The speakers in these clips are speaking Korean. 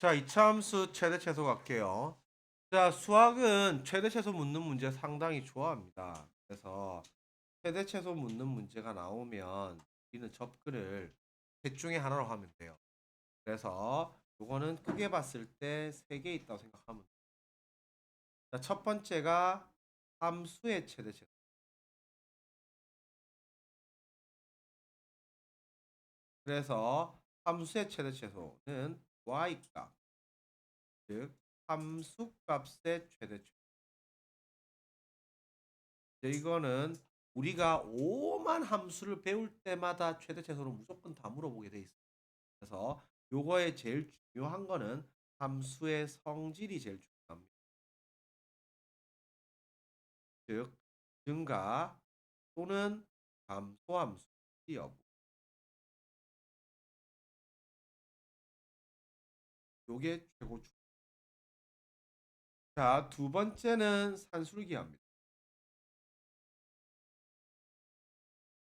자, 이차함수 최대 최소 갈게요. 자, 수학은 최대 최소 묻는 문제 상당히 좋아합니다. 그래서 최대 최소 묻는 문제가 나오면 우리는 접근을 셋 중에 하나로 하면 돼요. 그래서 이거는 크게 봤을 때 세 개 있다고 생각하면 돼요. 자, 첫 번째가 함수의 최대 최소. 그래서 함수의 최대 최소는 y값, 즉 함수값의 최대 최소. 이거는 우리가 오만 함수를 배울 때마다 최대 최소를 무조건 다 물어보게 돼 있어요. 그래서 요거에 제일 중요한 거는 함수의 성질이 제일 중요합니다. 즉 증가 또는 감소함수 여부. 요게 최고 중. 자, 두 번째는 산술기하입니다.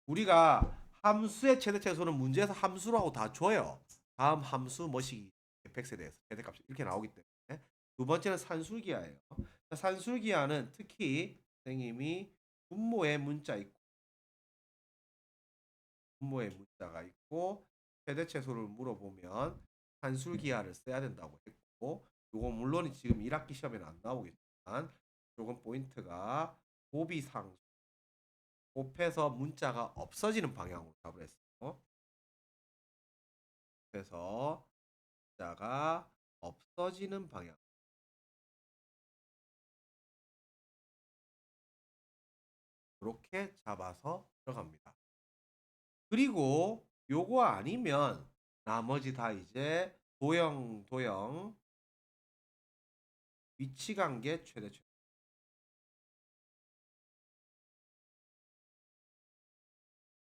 우리가 함수의 최대 최소는 문제에서 함수라고 다 줘요. 다음 함수 뭐시기 fx에 대해서 최대값이 이렇게 나오기 때문에. 두 번째는 산술기하예요. 산술기하는 특히 선생님이 분모에 문자 있고 분모에 문자가 있고 최대 최소를 물어보면 산술기하를 써야 된다고 했고, 요거 물론 지금 1학기 시험에는 안 나오겠지만 요건 포인트가 곱이상수 곱해서 문자가 없어지는 방향으로 답을 했어요. 그래서 문자가 없어지는 방향. 이렇게 잡아서 들어갑니다. 그리고 요거 아니면 나머지 다 이제 도형 위치관계 최대 최소.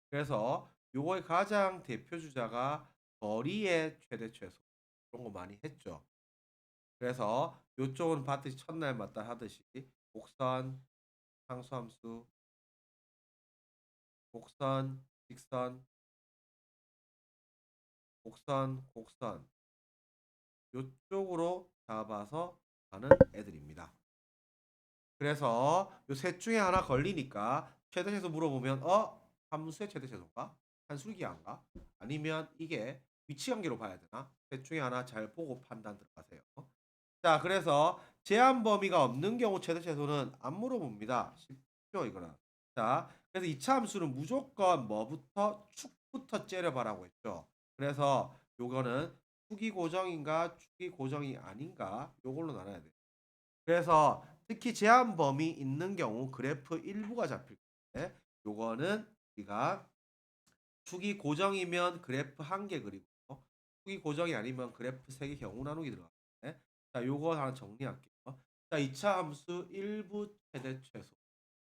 그래서 요거의 가장 대표 주자가 거리의 최대 최소. 그런 거 많이 했죠. 그래서 요쪽은 봤듯이 첫날 맞다 하듯이 곡선, 상수함수, 곡선, 직선, 곡선 요쪽으로 잡아서 가는 애들입니다. 그래서 요 셋 중에 하나 걸리니까 최대 최소 물어보면 함수의 최대 최소인가? 한술기한가? 아니면 이게 위치관계로 봐야 되나? 셋 중에 하나 잘 보고 판단 들어가세요. 자, 그래서 제한 범위가 없는 경우 최대 최소는 안 물어봅니다. 쉽죠, 이거는. 자, 그래서 2차 함수는 무조건 뭐부터 축부터 째려봐라고 했죠. 그래서 요거는 축이 고정인가 축이 고정이 아닌가 요걸로 나눠야 돼요. 그래서 특히 제한 범위 있는 경우 그래프 일부가 잡힐 때 요거는 우리가 축이 고정이면 그래프 한 개 그리고 축이 고정이 아니면 그래프 세 개 경우 나누기 들어가는데, 자, 요거 하나 정리할게요. 자, 2차 함수 일부 최대 최소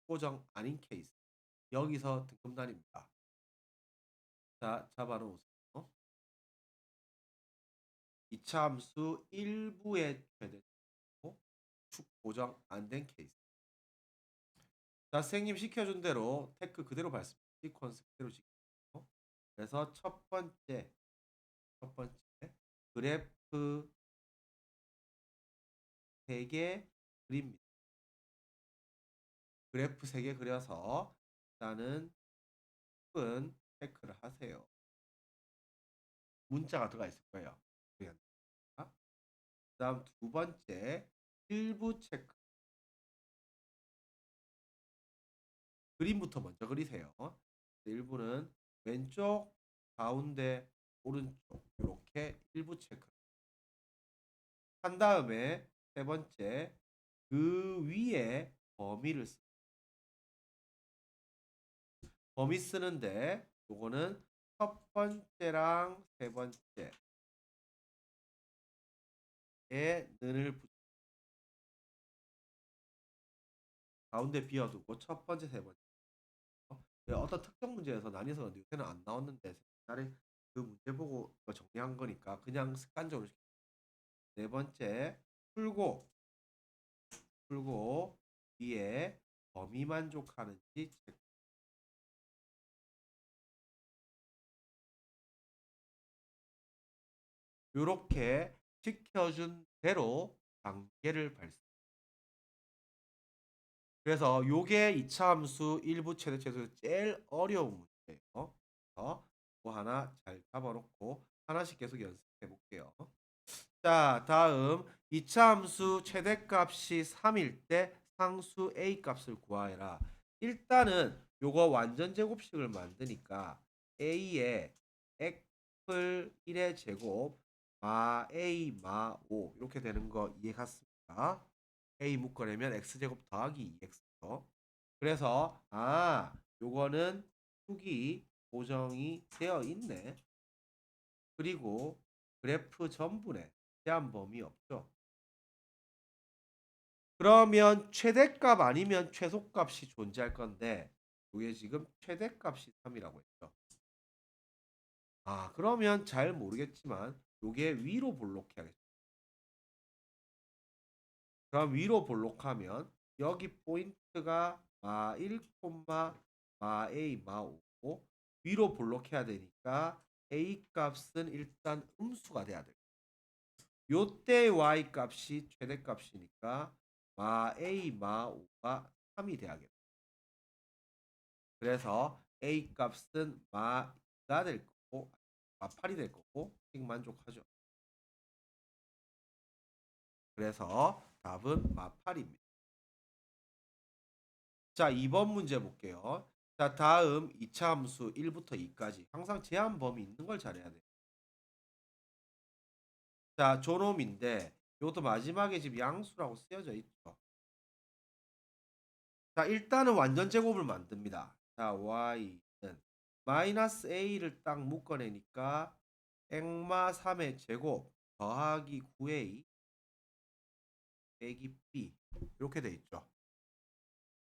고정 아닌 케이스 여기서 등급 나뉩니다. 자, 잡아놓으세요. 2차 함수 일부의 최대 최소 축 고정 안 된 케이스. 자, 선생님 시켜준 대로 테크 그대로 발습 시퀀스 그대로 지키고, 그래서 첫 번째 그래프 3개 그립니다. 그래프 3개 그려서 일단은 축은 체크를 하세요. 문자가 들어가 있을 거예요. 그 다음 두 번째 일부 체크. 그림부터 먼저 그리세요. 일부는 왼쪽, 가운데, 오른쪽 이렇게 일부 체크 한 다음에 세 번째 그 위에 범위를 범위 쓰는데 요거는 첫 번째랑 세 번째에 는을 가운데 비워두고 첫 번째 세 번째 어떤 특정 문제에서 나뉘어서 그런데 요새는 안 나왔는데 옛날에 그 문제 보고 정리한 거니까 그냥 습관적으로 네 번째 풀고 뒤에 범위 만족하는지 체크. 요렇게 시켜준 대로 단계를 발생. 그래서 요게 이차함수 일부 최대 최소에서 제일 어려운 문제예요. 그거 하나 잘 잡아놓고 하나씩 계속 연습해 볼게요. 자, 다음 이차함수 최대값이 3일 때 상수 A 값을 구하여라. 일단은 요거 완전 제곱식을 만드니까 A에 X플 1의 제곱 마 A 마 5 이렇게 되는 거 이해 갔습니까? A 묶어내면 X제곱 더하기 2X죠. 그래서 요거는 축이 고정이 되어 있네. 그리고 그래프 전분에 제한 범위 없죠. 그러면 최대값 아니면 최소값이 존재할 건데 이게 지금 최대값이 3이라고 했죠. 그러면 잘 모르겠지만 이게 위로 볼록해야겠죠. 그럼 위로 볼록하면 여기 포인트가 마1 마 a 마 5고 위로 볼록해야 되니까 a 값은 일단 음수가 돼야 돼요. 요때 y 값이 최대값이니까 마 a 마 5가 3이 돼야겠다. 그래서 a 값은 마 2가 될 거고 마 8이 될 거고 식 만족하죠. 그래서 답은 마 8입니다. 자, 2번 문제 볼게요. 자, 다음 2차 함수 1부터 2까지 항상 제한 범위 있는 걸 잘해야 돼요. 자, 존홈인데 이것도 마지막에 지금 양수라고 쓰여져 있죠. 자, 일단은 완전 제곱을 만듭니다. 자, y는 마이너스 a를 딱 묶어내니까 액마 3의 제곱 더하기 9a 빼기 b 이렇게 돼 있죠.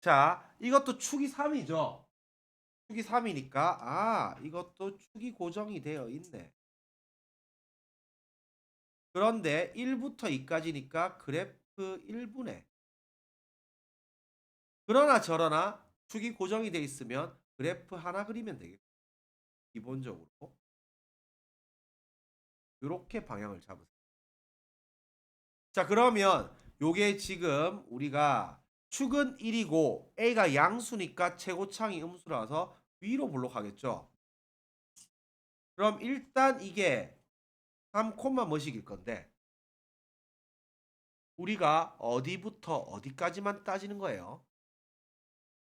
자, 이것도 축이 3이죠. 축이 3이니까 이것도 축이 고정이 되어 있네. 그런데 1부터 2까지니까 그래프 1분에 그러나 저러나 축이 고정이 되어 있으면 그래프 하나 그리면 되겠고 기본적으로 이렇게 방향을 잡으세요. 자, 그러면 요게 지금 우리가 축은 1이고 A가 양수니까 최고창이 음수라서 위로 볼록하겠죠. 그럼 일단 이게 3 뭐식일 건데 우리가 어디부터 어디까지만 따지는 거예요?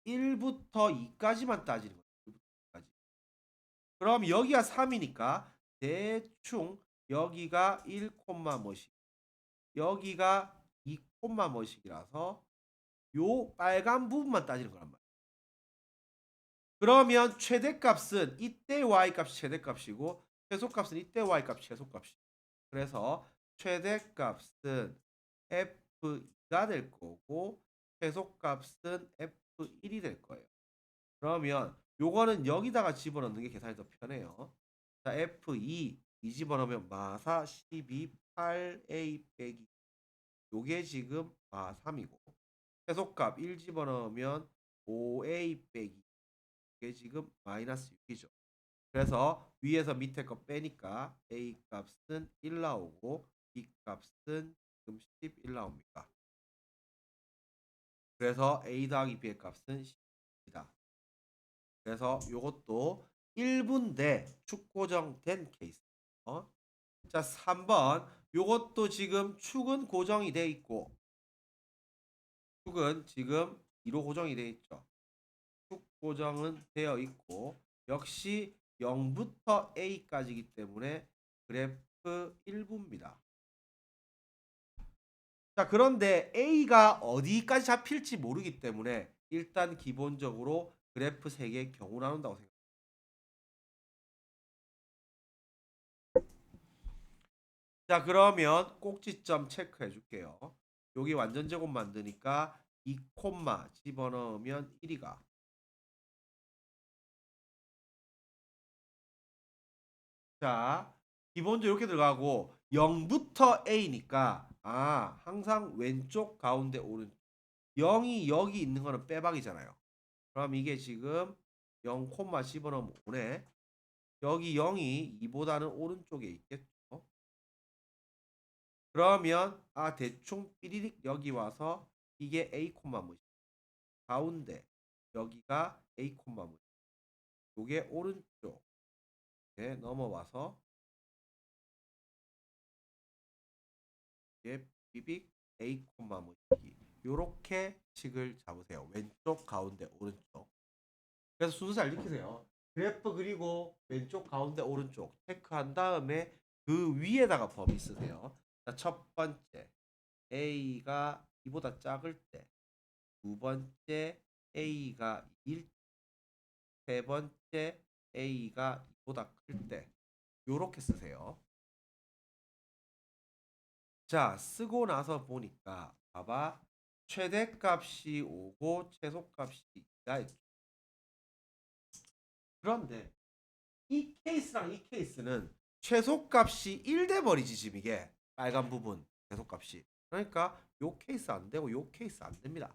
1부터 2까지만 따지는 거예요. 1부터 2까지. 그럼 여기가 3이니까 대충 여기가 1 뭐식 여기가 2 뭐식이라서 요 빨간 부분만 따지는 거란 말이에요. 그러면 최대값은 이때 y값이 최대값이고 최소값은 이때 y값이 최소값이. 그래서 최대값은 f2가 될 거고 최소값은 f1이 될 거예요. 그러면 요거는 여기다가 집어넣는 게 계산이 더 편해요. 자, f2 이 집어넣으면 마사 12 8a 빼기 요게 지금 3이고 최소값 1 집어넣으면 5a 빼기 이게 지금 마이너스 6이죠. 그래서 위에서 밑에 거 빼니까 a 값은 1 나오고 b 값은 지금 11 나옵니다. 그래서 a 더하기 b의 값은 10입니다. 그래서 요것도 1분대 축 고정된 케이스. 자, 3번 요것도 지금 축은 고정이 돼 있고 축은 지금 2로 고정이 돼 있죠. 축 고정은 되어 있고 역시 0부터 A까지이기 때문에 그래프 1부입니다. 자, 그런데 A가 어디까지 잡힐지 모르기 때문에 일단 기본적으로 그래프 3개 경우 나눈다고 생각합니다. 자, 그러면 꼭지점 체크해 줄게요. 여기 완전 제곱 만드니까 2 집어넣으면 1이가 자, 기본적으로 이렇게 들어가고 0부터 A니까 항상 왼쪽 가운데 오른쪽 0이 여기 있는 거는 빼박이잖아요. 그럼 이게 지금 0 집어넣으면 5네. 여기 0이 2보다는 오른쪽에 있겠죠. 그러면 대충 삐리릭 여기 와서 이게 A 콤마 뭐 가운데 여기가 A 콤마 뭐 요게 오른쪽에 넘어와서 이게 삐빅 A 콤마 뭐 요렇게 식을 잡으세요. 왼쪽 가운데 오른쪽. 그래서 순서 잘 익히세요. 그래프 그리고 왼쪽 가운데 오른쪽 체크한 다음에 그 위에다가 범위 쓰세요. 자, 첫 번째 A가 2보다 작을 때, 두 번째 A가 1, 세 번째 A가 2보다 클 때 요렇게 쓰세요. 자, 쓰고 나서 보니까 봐봐. 최대값이 5고 최소값이 2가 있죠. 그런데 이 케이스랑 이 케이스는 최소값이 1 돼 버리지 지금 이게 빨간 부분 최소값이. 그러니까 요 케이스 안 되고 요 케이스 안 됩니다.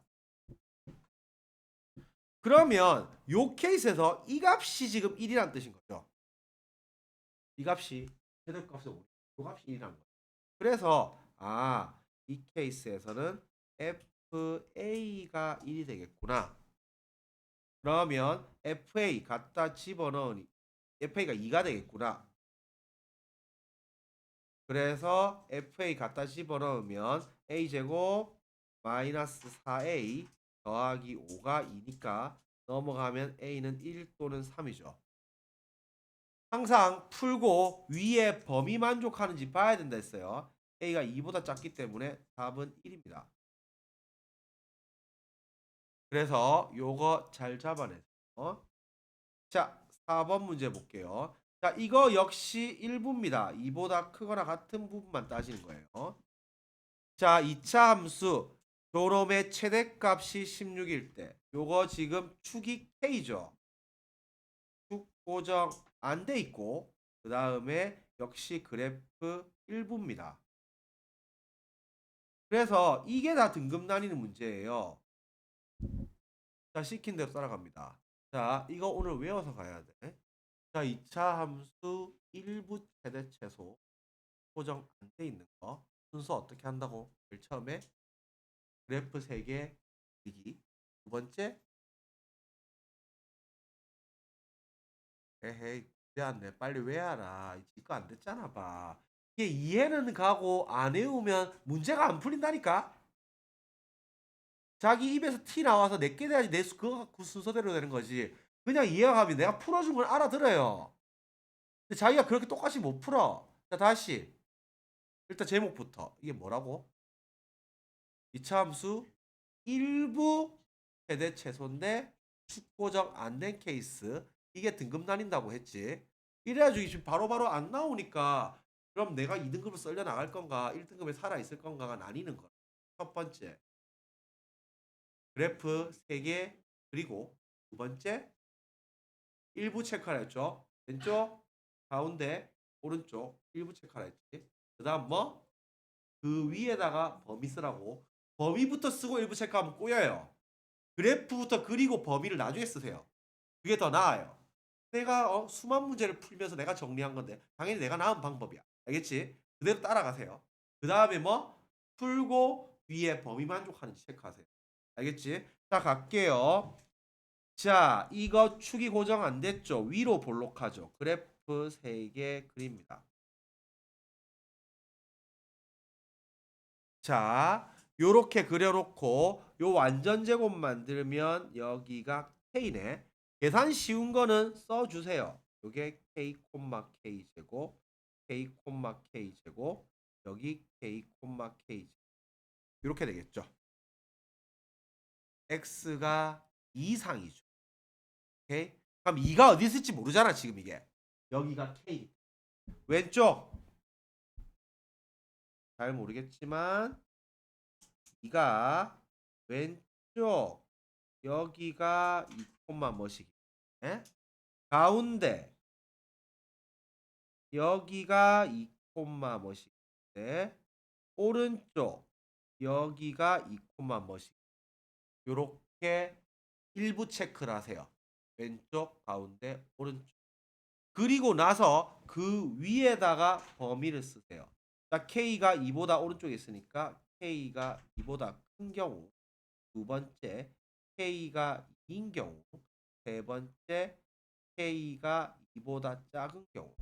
그러면 요 케이스에서 이 값이 지금 1이란 뜻인 거죠. 이 값이 최대값이 5, 요 값이 1이란 거죠. 그래서 이 케이스에서는 FA가 1이 되겠구나. 그러면 FA 갖다 집어넣으니 FA가 2가 되겠구나. 그래서 FA 갖다 집어넣으면 A제곱 마이너스 4A 더하기 5가 2니까 넘어가면 A는 1 또는 3이죠. 항상 풀고 위에 범위 만족하는지 봐야 된다 했어요. A가 2보다 작기 때문에 답은 1입니다. 그래서 요거 잘 잡아내세요. 자, 4번 문제 볼게요. 자, 이거 역시 1부입니다. 2보다 크거나 같은 부분만 따지는 거예요. 자, 2차 함수 요놈의 최대값이 16일 때 요거 지금 축이 K죠. 축 고정 안 돼 있고 그 다음에 역시 그래프 1부입니다. 그래서 이게 다 등급 나뉘는 문제예요. 자, 시킨 대로 따라갑니다. 자, 이거 오늘 외워서 가야 돼. 자, 2차 함수 1부 최대 최소 고정 안 돼 있는 거 순서 어떻게 한다고? 제일 처음에 그래프 3개 그리기. 두 번째 에헤이 안돼 빨리 외워라. 이거 안 됐잖아 봐. 이게 이해는 가고 안 외우면 문제가 안 풀린다니까. 자기 입에서 티 나와서 내게 돼야지 그 순서대로 되는 거지. 그냥 이해가 가면 내가 풀어준 걸 알아들어요. 근데 자기가 그렇게 똑같이 못 풀어. 자, 다시 일단 제목부터 이게 뭐라고? 2차 함수 일부 최대 최소인데 축고정 안 된 케이스. 이게 등급 나뉜다고 했지. 이래가지고 지금 바로바로 안 나오니까 그럼 내가 2등급을 썰려 나갈 건가 1등급에 살아 있을 건가가 나뉘는 거야. 첫 번째 그래프 3개 그리고 두 번째 일부 체크하라 했죠. 왼쪽 가운데 오른쪽 일부 체크하라 했지. 그 다음 뭐? 그 위에다가 범위 쓰라고. 범위부터 쓰고 일부 체크하면 꼬여요. 그래프부터 그리고 범위를 나중에 쓰세요. 그게 더 나아요. 내가 수만 문제를 풀면서 내가 정리한 건데 당연히 내가 나은 방법이야. 알겠지? 그대로 따라가세요. 그 다음에 뭐? 풀고 위에 범위 만족하는지 체크하세요. 알겠지? 자, 갈게요. 자, 이거 축이 고정 안 됐죠? 위로 볼록하죠? 그래프 3개 그립니다. 자, 요렇게 그려놓고 요 완전 제곱 만들면 여기가 K네. 계산 쉬운 거는 써주세요. 요게 K, K 제곱, K, K 제곱, 여기 K, K 제곱. 이렇게 되겠죠. X가 2상이죠. 오케이? 그럼 2가 어디 있을지 모르잖아, 지금 이게. 여기가 K. 왼쪽. 잘 모르겠지만 2가 왼쪽. 여기가 2 뭐시기. 예? 가운데 여기가 2 뭐시기인데 오른쪽 여기가 2 뭐시기. 요렇게 일부 체크를 하세요. 왼쪽, 가운데, 오른쪽. 그리고 나서 그 위에다가 범위를 쓰세요. 자, K가 2보다 오른쪽에 있으니까 K가 2보다 큰 경우. 두 번째, K가 2인 경우. 세 번째, K가 2보다 작은 경우.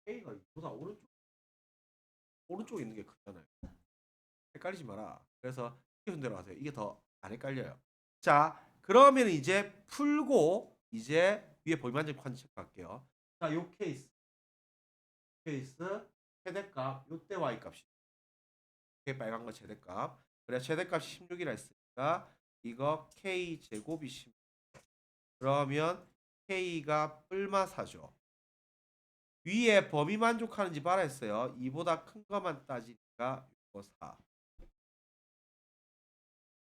K가 2보다 오른쪽에 있는 게 크잖아요. 헷갈리지 마라. 그래서 순대로 하세요. 이게 더 안 헷갈려요. 자, 그러면 이제 풀고 이제 위에 보이만점 컨셉 갈게요. 자, 요 케이스 최대값 요때 y 값이 이게 빨간 거 최대값. 그래 최대값 16이라 했으니까 이거 k 제곱이 16. 그러면 k가 뿔마4죠. 위에 범위 만족하는지 봐라 했어요. 이보다 큰 것만 따지니까 이거 4.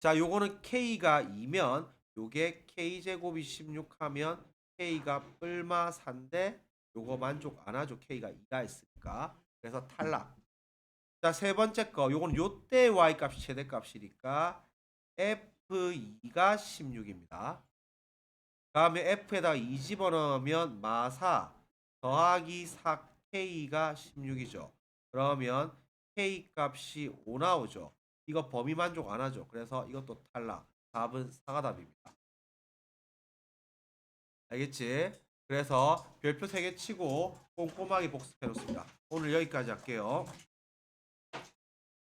자, 요거는 k가 2면 요게 k제곱이 16 하면 k가 뿔마 4인데 요거 만족 안 하죠. k가 2가 있으니까. 그래서 탈락. 자, 세 번째 거. 요거는 요때 y값이 최대값이니까 f2가 16입니다. 다음에 f에다가 2 집어넣으면 마사 더하기 4k가 16이죠. 그러면 k 값이 5 나오죠. 이거 범위 만족 안 하죠. 그래서 이것도 탈락. 답은 4가 답입니다. 알겠지? 그래서 별표 3개 치고 꼼꼼하게 복습해 놓습니다. 오늘 여기까지 할게요.